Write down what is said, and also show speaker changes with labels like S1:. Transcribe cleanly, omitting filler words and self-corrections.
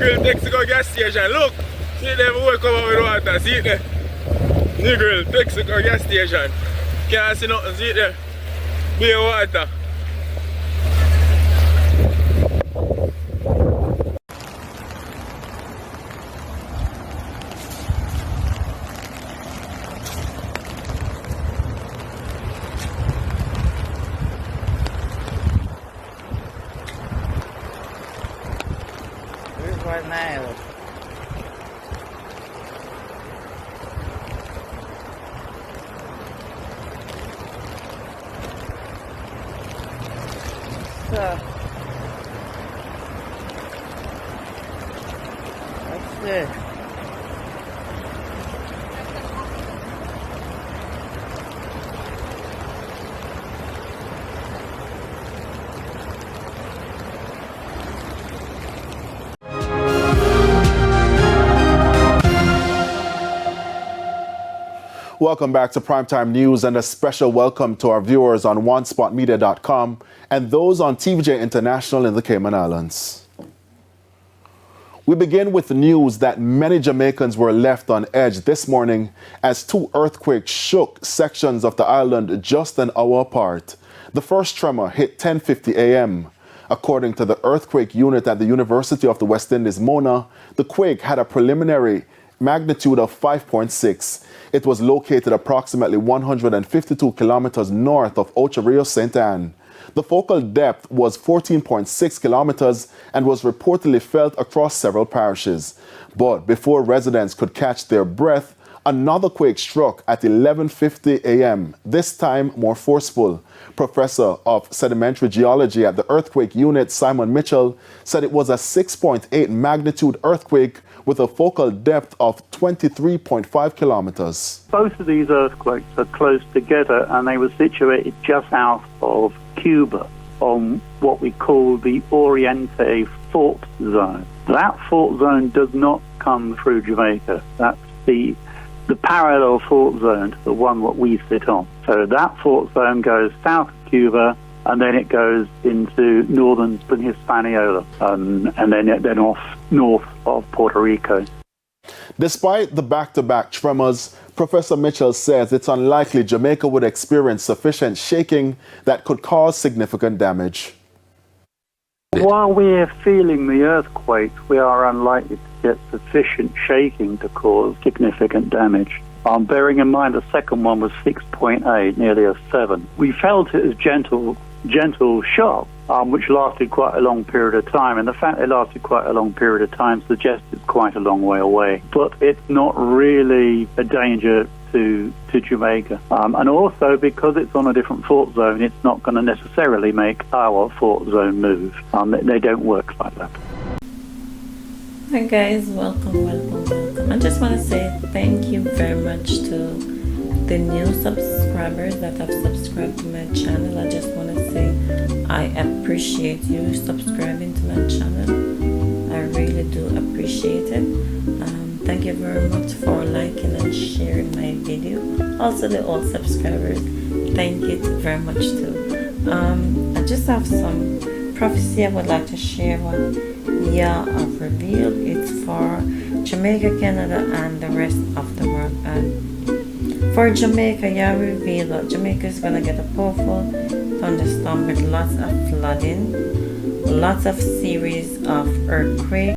S1: Negril Texaco gas station. Look, see them who come out with water. See it there. Negril Texaco gas station. Can't see nothing. See it there. Bare water.
S2: Right now. So, let's see.
S3: Welcome back to Primetime News and a special welcome to our viewers on OneSpotMedia.com and those on TVJ International in the Cayman Islands. We begin with the news that many Jamaicans were left on edge this morning as two earthquakes shook sections of the island just an hour apart. The first tremor hit 10:50 a.m. According to the earthquake unit at the University of the West Indies, Mona, the quake had a preliminary magnitude of 5.6. It was located approximately 152 kilometers north of Ocho Rios, St. Anne. The focal depth was 14.6 kilometers and was reportedly felt across several parishes. But before residents could catch their breath, another quake struck at 11:50 a.m., this time more forceful. Professor of Sedimentary Geology at the Earthquake Unit, Simon Mitchell, said it was a 6.8 magnitude earthquake with a focal depth of 23.5 kilometers.
S4: Both of these earthquakes are close together and they were situated just south of Cuba on what we call the Oriente Fault Zone. That fault zone does not come through Jamaica. That's the parallel fault zone to the one that we sit on. So that fault zone goes south of Cuba and then it goes into northern Hispaniola and then off north of Puerto Rico.
S3: Despite the back-to-back tremors, Professor Mitchell says it's unlikely Jamaica would experience sufficient shaking that could cause significant damage.
S4: While we're feeling the earthquake, we are unlikely to get sufficient shaking to cause significant damage. Bearing in mind the second one was 6.8, nearly a 7. We felt it as gentle shock, which lasted quite a long period of time. And the fact it lasted quite a long period of time suggests it's quite a long way away. But it's not really a danger to Jamaica. And also, because it's on a different fault zone, it's not going to necessarily make our fault zone move. They don't work like that.
S5: Hi guys, welcome. I just want to say thank you very much to the new subscribers that have subscribed to my channel. I just want to say I appreciate you subscribing to my channel. I really do appreciate it. Thank you very much for liking and sharing my video. Also the old subscribers, thank you very much too. I just have some prophecy I would like to share what Yah have revealed. It's for Jamaica, Canada, and the rest of the world. And for Jamaica, Yah revealed that Jamaica is gonna get a powerful thunderstorm with lots of flooding, lots of series of earthquake,